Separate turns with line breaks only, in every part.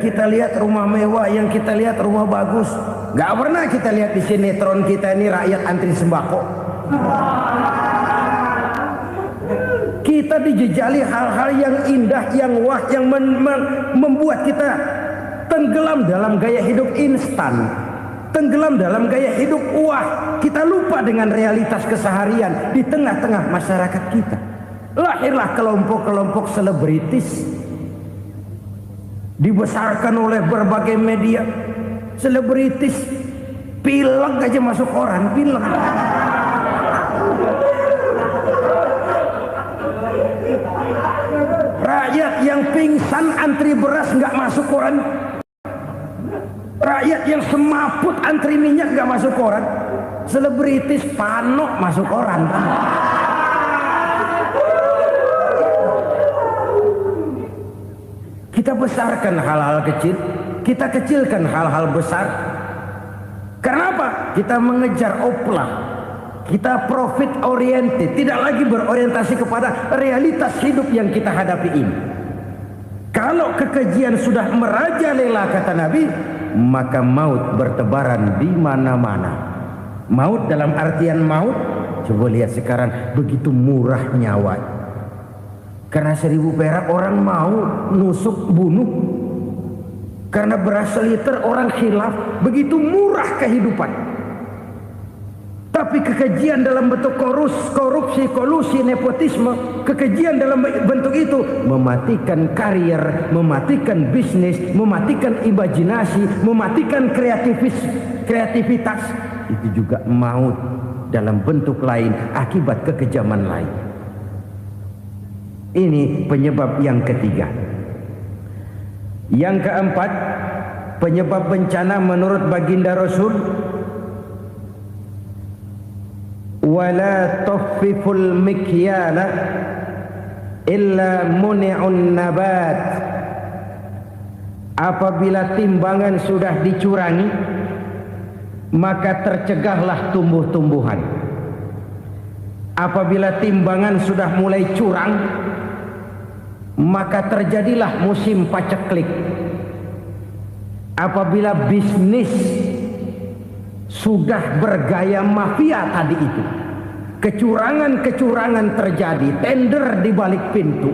kita lihat rumah mewah, yang kita lihat rumah bagus. Gak pernah kita lihat di sinetron kita ini rakyat antri sembako. Kita dijejali hal-hal yang indah, yang wah, yang membuat kita tenggelam dalam gaya hidup instan, tenggelam dalam gaya hidup wah. Kita lupa dengan realitas keseharian di tengah-tengah masyarakat kita. Lahirlah kelompok-kelompok selebritis, dibesarkan oleh berbagai media. Selebritis pilek aja masuk koran, pilek. Rakyat yang pingsan antri beras nggak masuk koran. Rakyat yang semaput antri minyak nggak masuk koran. Selebritis panok masuk koran. Kita besarkan hal-hal kecil, kita kecilkan hal-hal besar. Karena apa? Kita mengejar oplah. Kita profit oriented, tidak lagi berorientasi kepada realitas hidup yang kita hadapi ini. Kalau kekejian sudah merajalela, kata Nabi, maka maut bertebaran di mana-mana. Maut dalam artian maut, coba lihat sekarang begitu murah nyawa. Karena 1000 perak orang mau nusuk bunuh. Karena beras seliter orang khilaf, begitu murah kehidupan. Tapi kekejian dalam bentuk korupsi, kolusi, nepotisme, kekejian dalam bentuk itu mematikan karier, mematikan bisnis, mematikan imajinasi, mematikan kreativitas. Itu juga maut dalam bentuk lain akibat kekejaman lain. Ini penyebab yang ketiga. Yang keempat, penyebab bencana menurut baginda Rasul, wala tuffiful mikyala illa muni'un nabat. Apabila timbangan sudah dicurangi, maka tercegahlah tumbuh-tumbuhan. Apabila timbangan sudah mulai curang, maka terjadilah musim paceklik. Apabila bisnis sudah bergaya mafia tadi itu, kecurangan-kecurangan terjadi, tender di balik pintu,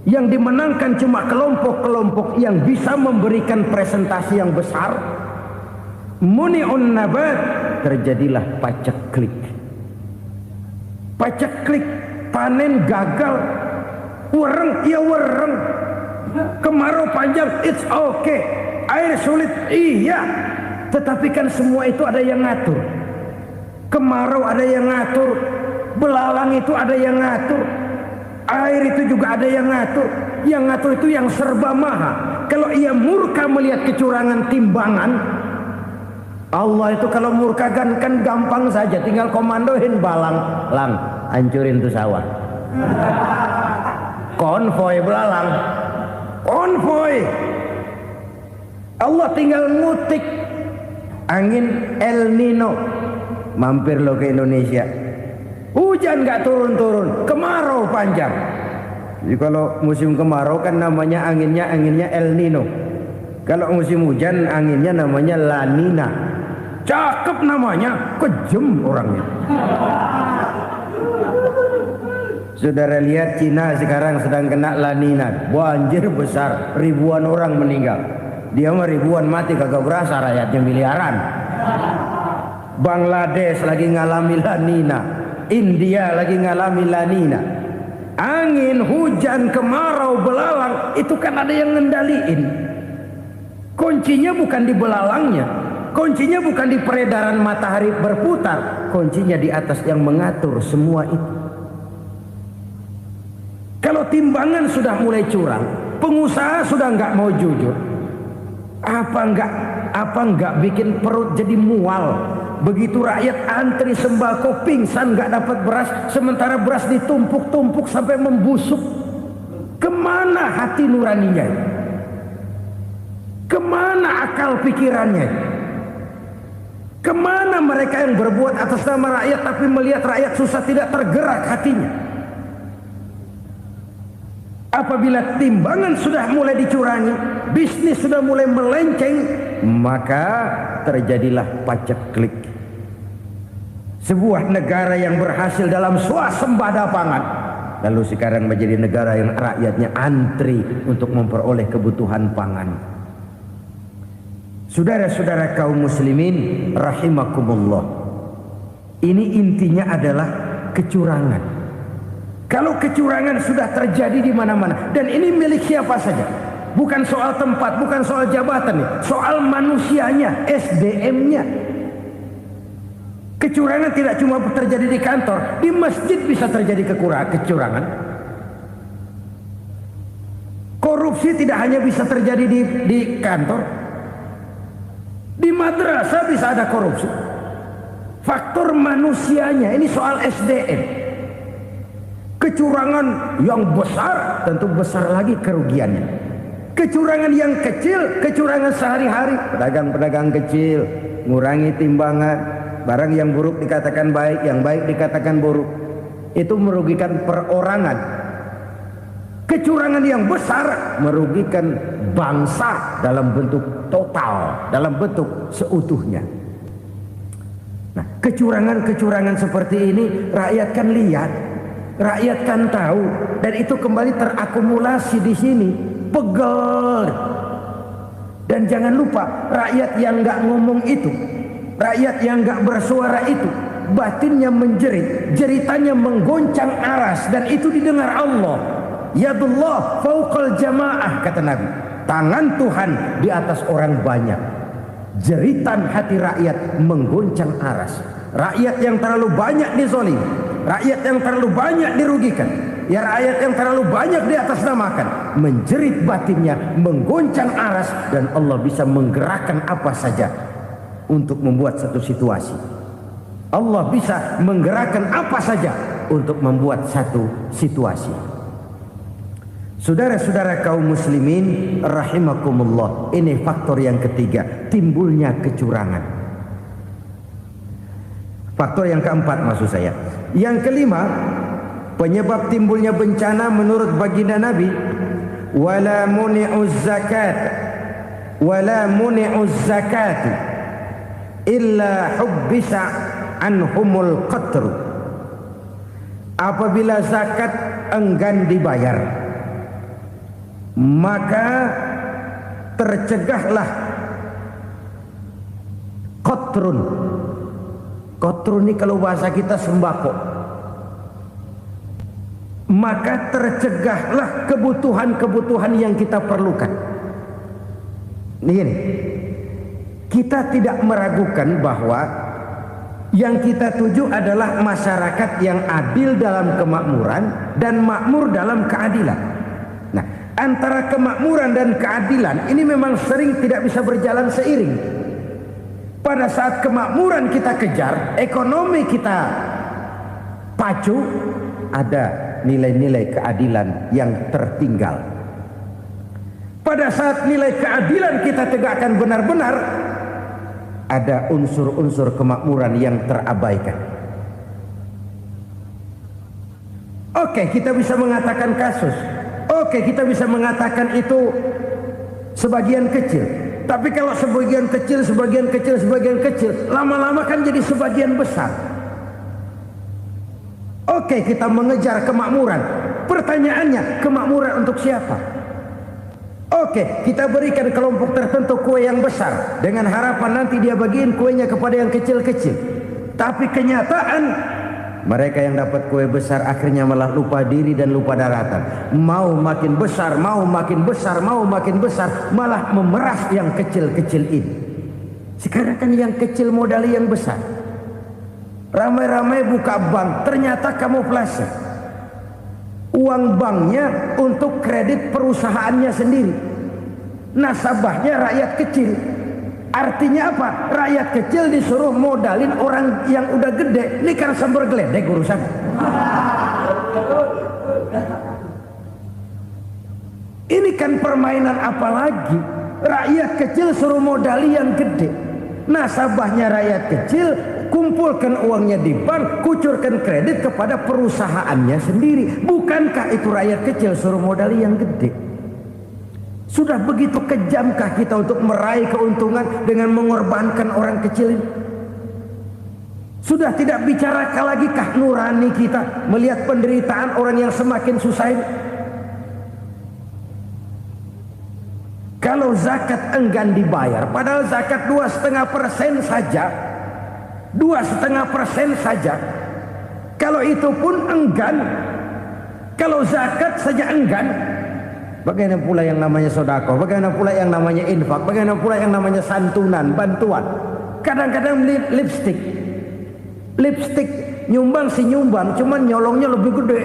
yang dimenangkan cuma kelompok-kelompok yang bisa memberikan presentasi yang besar, muni'un nabat, terjadilah paceklik. Paceklik, panen gagal, wereng, ya wereng, kemarau panjang, it's okay, air sulit, iya. Tetapi kan semua itu ada yang ngatur. Kemarau ada yang ngatur, belalang itu ada yang ngatur, air itu juga ada yang ngatur. Yang ngatur itu yang serba maha. Kalau ia murka melihat kecurangan timbangan, Allah itu kalau murka kan gampang saja, tinggal komandoin balang, lang, hancurin tuh sawah. Konvoy belalang, konvoy. Allah tinggal ngutik. Angin El Nino mampir lo ke Indonesia, hujan gak turun-turun, kemarau panjang. Jadi kalau musim kemarau kan namanya anginnya El Nino. Kalau musim hujan anginnya namanya La Nina. Cakep namanya, kejem orangnya. Saudara lihat Cina sekarang sedang kena La Nina, banjir besar, ribuan orang meninggal. Dia mah ribuan mati kagak berasa, rakyatnya miliaran. Bangladesh lagi ngalami La Nina, India lagi ngalami La Nina. Angin, hujan, kemarau, belalang, itu kan ada yang ngendaliin. Kuncinya bukan di belalangnya, kuncinya bukan di peredaran matahari berputar, kuncinya di atas yang mengatur semua itu. Kalau timbangan sudah mulai curang, pengusaha sudah nggak mau jujur, apa enggak bikin perut jadi mual. Begitu rakyat antri sembako pingsan nggak dapat beras, sementara beras ditumpuk-tumpuk sampai membusuk. Kemana hati nuraninya? Kemana akal pikirannya? Kemana mereka yang berbuat atas nama rakyat tapi melihat rakyat susah tidak tergerak hatinya? Apabila timbangan sudah mulai dicurangi, bisnis sudah mulai melenceng, maka terjadilah paceklik. Sebuah negara yang berhasil dalam swasembada pangan, lalu sekarang menjadi negara yang rakyatnya antri untuk memperoleh kebutuhan pangan. Saudara-saudara kaum muslimin rahimakumullah, ini intinya adalah kecurangan. Kalau kecurangan sudah terjadi di mana-mana, dan ini milik siapa saja, bukan soal tempat, bukan soal jabatan, soal manusianya, SDM-nya. Kecurangan tidak cuma terjadi di kantor, di masjid bisa terjadi kecurangan. Korupsi tidak hanya bisa terjadi di kantor, di madrasah bisa ada korupsi. Faktor manusianya, ini soal SDM. Kecurangan yang besar tentu besar lagi kerugiannya. Kecurangan yang kecil, kecurangan sehari-hari, pedagang-pedagang kecil ngurangi timbangan, barang yang buruk dikatakan baik, yang baik dikatakan buruk, itu merugikan perorangan. Kecurangan yang besar merugikan bangsa dalam bentuk total, dalam bentuk seutuhnya. Nah, kecurangan-kecurangan seperti ini rakyat kan lihat, rakyat kan tahu, dan itu kembali terakumulasi di sini, pegel. Dan jangan lupa, rakyat yang nggak ngomong itu, rakyat yang nggak bersuara itu, batinnya menjerit, jeritannya menggoncang aras, dan itu didengar Allah. Yadullah fauqal jamaah, kata Nabi, tangan Tuhan di atas orang banyak. Jeritan hati rakyat menggoncang aras. Rakyat yang terlalu banyak dizolim, rakyat yang terlalu banyak dirugikan, ya rakyat yang terlalu banyak di atas namakan, menjerit batinnya, menggoncang aras, dan Allah bisa menggerakkan apa saja untuk membuat satu situasi. Allah bisa menggerakkan apa saja untuk membuat satu situasi. Saudara-saudara kaum muslimin rahimakumullah, ini faktor yang ketiga, timbulnya kecurangan. Faktor yang keempat maksud saya. Yang kelima, penyebab timbulnya bencana menurut baginda Nabi, wala muni'uz zakat wala muni'uz zakat illa hubbisa anhumul qatr. Apabila zakat enggan dibayar, maka tercegahlah qatrun. Qatrun ini kalau bahasa kita sembako. Maka tercegahlah kebutuhan-kebutuhan yang kita perlukan. Ini, kita tidak meragukan bahwa yang kita tuju adalah masyarakat yang adil dalam kemakmuran dan makmur dalam keadilan. Nah, antara kemakmuran dan keadilan ini memang sering tidak bisa berjalan seiring. Pada saat kemakmuran kita kejar, ekonomi kita pacu, ada nilai-nilai keadilan yang tertinggal. Pada saat nilai keadilan kita tegakkan benar-benar, ada unsur-unsur kemakmuran yang terabaikan. Oke, kita bisa mengatakan kasus. Oke, kita bisa mengatakan itu sebagian kecil. Tapi kalau sebagian kecil, lama-lama kan jadi sebagian besar. Oke, kita mengejar kemakmuran. Pertanyaannya, kemakmuran untuk siapa? Oke, kita berikan kelompok tertentu kue yang besar dengan harapan nanti dia bagiin kuenya kepada yang kecil-kecil. Tapi kenyataan, mereka yang dapat kue besar akhirnya malah lupa diri dan lupa daratan. Mau makin besar, mau makin besar, mau makin besar, malah memeras yang kecil-kecil ini. Sekarang kan yang kecil modali yang besar. Ramai-ramai buka bank, ternyata kamuflase. Uang banknya untuk kredit perusahaannya sendiri. Nasabahnya rakyat kecil. Artinya apa? Rakyat kecil disuruh modalin orang yang udah gede. Ini kan sumber geledek urusan. Ini kan permainan apa lagi? Rakyat kecil suruh modali yang gede. Nasabahnya rakyat kecil, kumpulkan uangnya di bank, kucurkan kredit kepada perusahaannya sendiri. Bukankah itu rakyat kecil suruh modali yang gede? Sudah begitu kejamkah kita untuk meraih keuntungan dengan mengorbankan orang kecil ini? Sudah tidak bicara lagi kah nurani kita melihat penderitaan orang yang semakin susah ini? Kalau zakat enggan dibayar, padahal zakat 2,5% saja, 2,5% saja. Kalau itu pun enggan, kalau zakat saja enggan, bagaimana pula yang namanya sedekah? Bagaimana pula yang namanya infak? Bagaimana pula yang namanya santunan, bantuan? Kadang-kadang lipstick nyumbang si nyumbang, cuman nyolongnya lebih gede.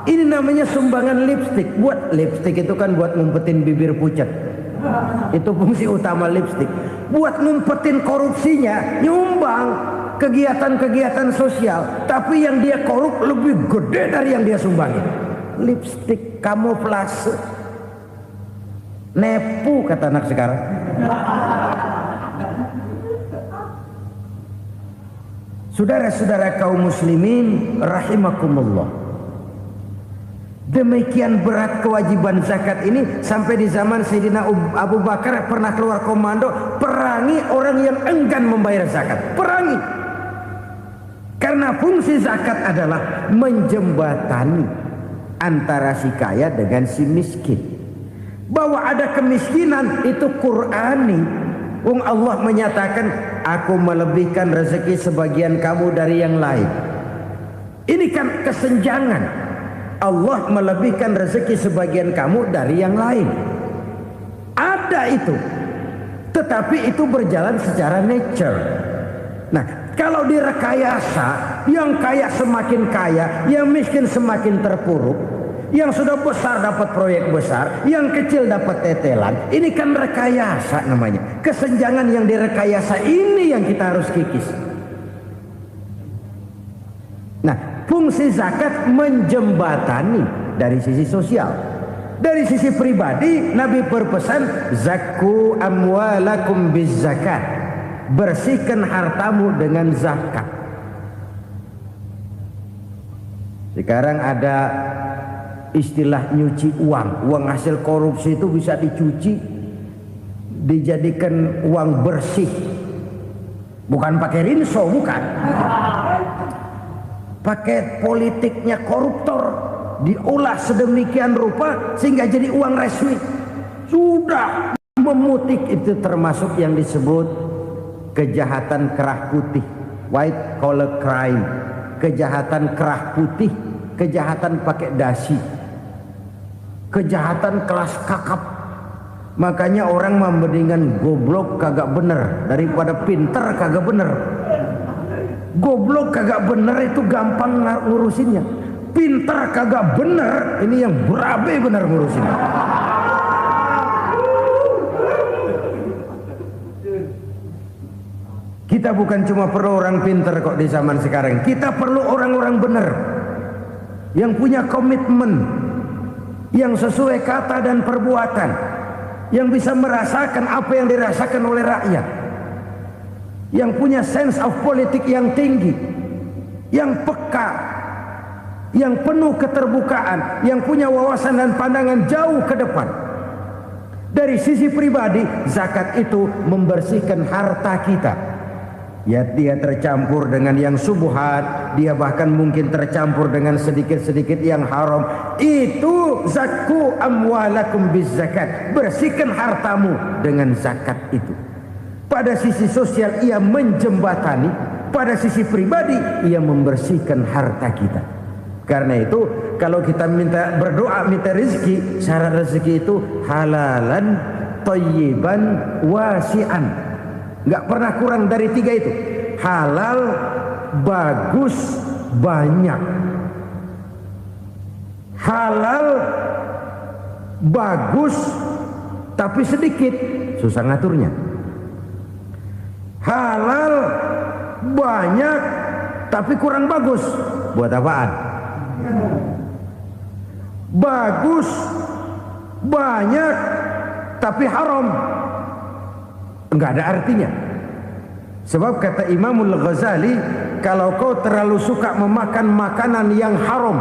Ini namanya sumbangan lipstick. Buat lipstick itu kan buat ngumpetin bibir pucat. Itu fungsi utama lipstick. Buat ngumpetin korupsinya, nyumbang kegiatan-kegiatan sosial, tapi yang dia korup lebih gede dari yang dia sumbangin. Lipstick kamuflase, nepu kata anak sekarang. Saudara-saudara kaum muslimin rahimakumullah, demikian berat kewajiban zakat ini sampai di zaman Sayyidina Abu Bakar pernah keluar komando perangi orang yang enggan membayar zakat. Perangi, karena fungsi zakat adalah menjembatani antara si kaya dengan si miskin. Bahwa ada kemiskinan itu Qur'ani. Allah menyatakan, aku melebihkan rezeki sebagian kamu dari yang lain. Ini kan kesenjangan. Allah melebihkan rezeki sebagian kamu dari yang lain. Ada itu. Tetapi itu berjalan secara nature. Nah, kalau direkayasa, yang kaya semakin kaya, yang miskin semakin terpuruk, yang sudah besar dapat proyek besar, yang kecil dapat tetelan. Ini kan rekayasa namanya. Kesenjangan yang direkayasa ini yang kita harus kikis. Nah, fungsi zakat menjembatani dari sisi sosial. Dari sisi pribadi, Nabi berpesan, zakku amwalakum biz zakat. Bersihkan hartamu dengan zakat. Sekarang ada istilah nyuci uang. Uang hasil korupsi itu bisa dicuci, dijadikan uang bersih. Bukan pakai rinso, bukan. Pakai politiknya koruptor, diolah sedemikian rupa sehingga jadi uang resmi. Sudah memutik, itu termasuk yang disebut kejahatan kerah putih, white collar crime. Kejahatan kerah putih, kejahatan pakai dasi, kejahatan kelas kakap. Makanya orang mendingan goblok kagak bener daripada pinter kagak bener. Goblok kagak bener itu gampang ngurusinnya. Pinter kagak bener, ini yang berabe bener ngurusinnya. Kita bukan cuma perlu orang pinter kok di zaman sekarang. Kita perlu orang-orang bener yang punya komitmen, yang sesuai kata dan perbuatan, yang bisa merasakan apa yang dirasakan oleh rakyat, yang punya sense of politik yang tinggi, yang peka, yang penuh keterbukaan, yang punya wawasan dan pandangan jauh ke depan. Dari sisi pribadi, zakat itu membersihkan harta kita. Ya, dia tercampur dengan yang subuhat, dia bahkan mungkin tercampur dengan sedikit-sedikit yang haram. Itu zakku amwalakum biz zakat. Bersihkan hartamu dengan zakat itu. Pada sisi sosial ia menjembatani, pada sisi pribadi ia membersihkan harta kita. Karena itu kalau kita minta berdoa minta rezeki, syarat rezeki itu halalan thayyiban wasi'an. Nggak pernah kurang dari 3 itu. Halal, bagus, banyak. Halal, bagus, tapi sedikit, susah ngaturnya. Halal, banyak, tapi kurang bagus, buat apaan? Bagus, banyak, tapi haram, enggak ada artinya. Sebab kata Imamul Ghazali, kalau kau terlalu suka memakan makanan yang haram,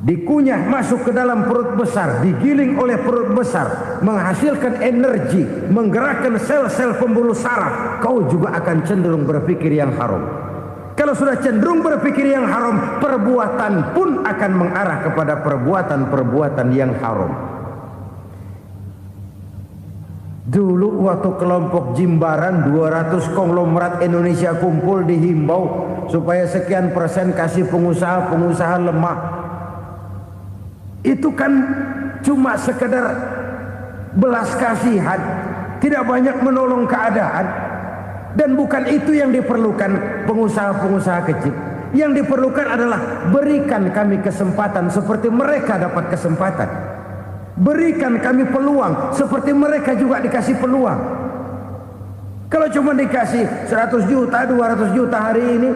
dikunyah masuk ke dalam perut besar, digiling oleh perut besar, menghasilkan energi, menggerakkan sel-sel pembuluh saraf, kau juga akan cenderung berpikir yang haram. Kalau sudah cenderung berpikir yang haram, perbuatan pun akan mengarah kepada perbuatan-perbuatan yang haram. Dulu waktu kelompok Jimbaran 200 konglomerat Indonesia kumpul, dihimbau supaya sekian persen kasih pengusaha-pengusaha lemah. Itu kan cuma sekedar belas kasihan, tidak banyak menolong keadaan. Dan bukan itu yang diperlukan pengusaha-pengusaha kecil. Yang diperlukan adalah berikan kami kesempatan seperti mereka dapat kesempatan. Berikan kami peluang seperti mereka juga dikasih peluang. Kalau cuma dikasih 100 juta, 200 juta hari ini,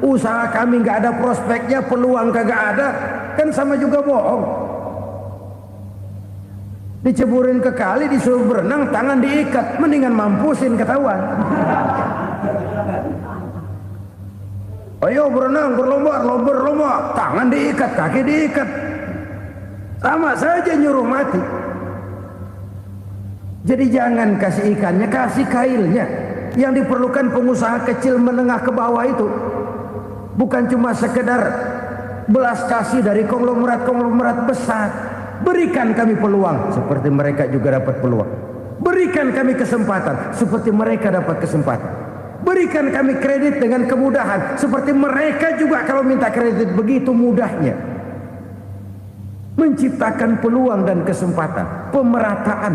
usaha kami nggak ada prospeknya, peluang kagak ada, kan sama juga bohong. Diceburin ke kali, disuruh berenang, tangan diikat, mendingan mampusin ketahuan. Ayo berenang, berlomba, tangan diikat, kaki diikat, sama saja nyuruh mati. Jadi jangan kasih ikannya, kasih kailnya. Yang diperlukan pengusaha kecil menengah ke bawah itu bukan cuma sekedar belas kasih dari konglomerat-konglomerat besar. Berikan kami peluang seperti mereka juga dapat peluang. Berikan kami kesempatan seperti mereka dapat kesempatan. Berikan kami kredit dengan kemudahan seperti mereka juga kalau minta kredit begitu mudahnya. Menciptakan peluang dan kesempatan, pemerataan.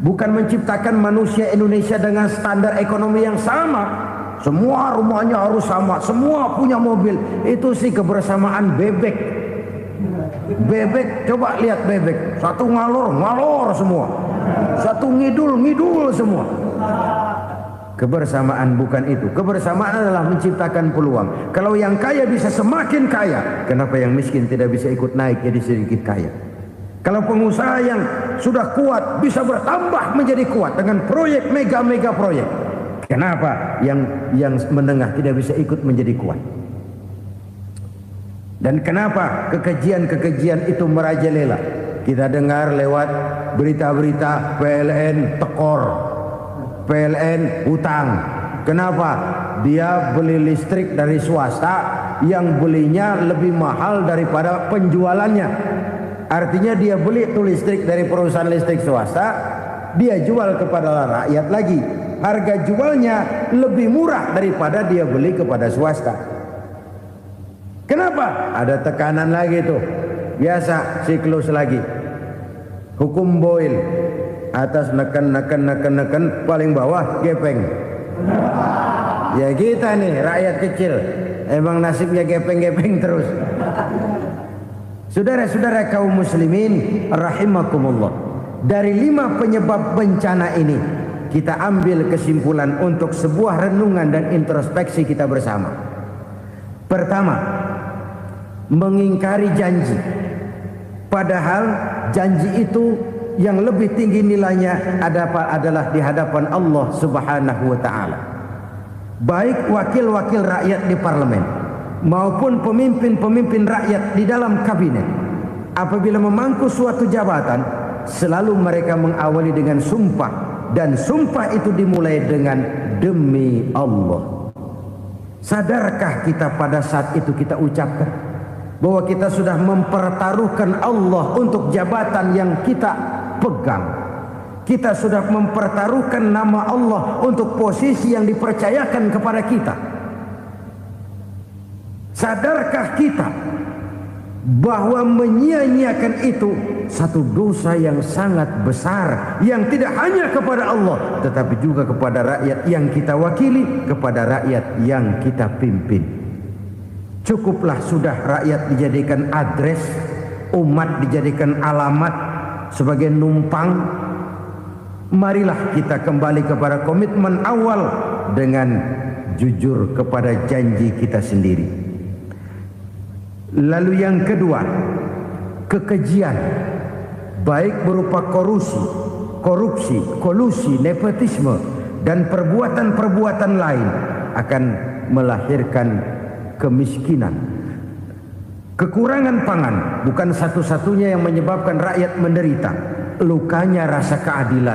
Bukan menciptakan manusia Indonesia dengan standar ekonomi yang sama. Semua rumahnya harus sama, semua punya mobil. Itu sih kebersamaan bebek. Bebek, coba lihat bebek, satu ngalor semua, satu ngidul semua. Kebersamaan bukan itu. Kebersamaan adalah menciptakan peluang. Kalau yang kaya bisa semakin kaya, kenapa yang miskin tidak bisa ikut naik jadi sedikit kaya? Kalau pengusaha yang sudah kuat bisa bertambah menjadi kuat dengan proyek mega proyek, kenapa yang menengah tidak bisa ikut menjadi kuat? Dan kenapa kekejian-kekejian itu merajalela? Kita dengar lewat berita-berita PLN tekor, PLN hutang. Kenapa? Dia beli listrik dari swasta yang belinya lebih mahal daripada penjualannya. Artinya dia beli itu listrik dari perusahaan listrik swasta, dia jual kepada rakyat lagi. Harga jualnya lebih murah daripada dia beli kepada swasta. Kenapa? Ada tekanan lagi tuh. Biasa siklus lagi. Hukum Boyle. Atas neken, paling bawah gepeng. Ya kita nih rakyat kecil, emang nasibnya gepeng-gepeng terus. Saudara-saudara kaum muslimin rahimakumullah. Dari 5 penyebab bencana ini, kita ambil kesimpulan untuk sebuah renungan dan introspeksi kita bersama. Pertama, mengingkari janji. Padahal janji itu yang lebih tinggi nilainya adalah di hadapan Allah Subhanahu wa taala. Baik wakil-wakil rakyat di parlemen maupun pemimpin-pemimpin rakyat di dalam kabinet, apabila memangku suatu jabatan, selalu mereka mengawali dengan sumpah, dan sumpah itu dimulai dengan demi Allah. Sadarkah kita pada saat itu kita ucapkan bahwa kita sudah mempertaruhkan Allah untuk jabatan yang kita pegang? Kita sudah mempertaruhkan nama Allah untuk posisi yang dipercayakan kepada kita. Sadarkah kita bahwa menyia-nyiakan itu satu dosa yang sangat besar, yang tidak hanya kepada Allah tetapi juga kepada rakyat yang kita wakili, kepada rakyat yang kita pimpin. Cukuplah sudah rakyat dijadikan adres, umat dijadikan alamat sebagai numpang. Marilah kita kembali kepada komitmen awal dengan jujur kepada janji kita sendiri. Lalu yang kedua, kekejian, baik berupa korupsi, kolusi, nepotisme, dan perbuatan-perbuatan lain akan melahirkan kemiskinan. Kekurangan pangan bukan satu-satunya yang menyebabkan rakyat menderita. Lukanya rasa keadilan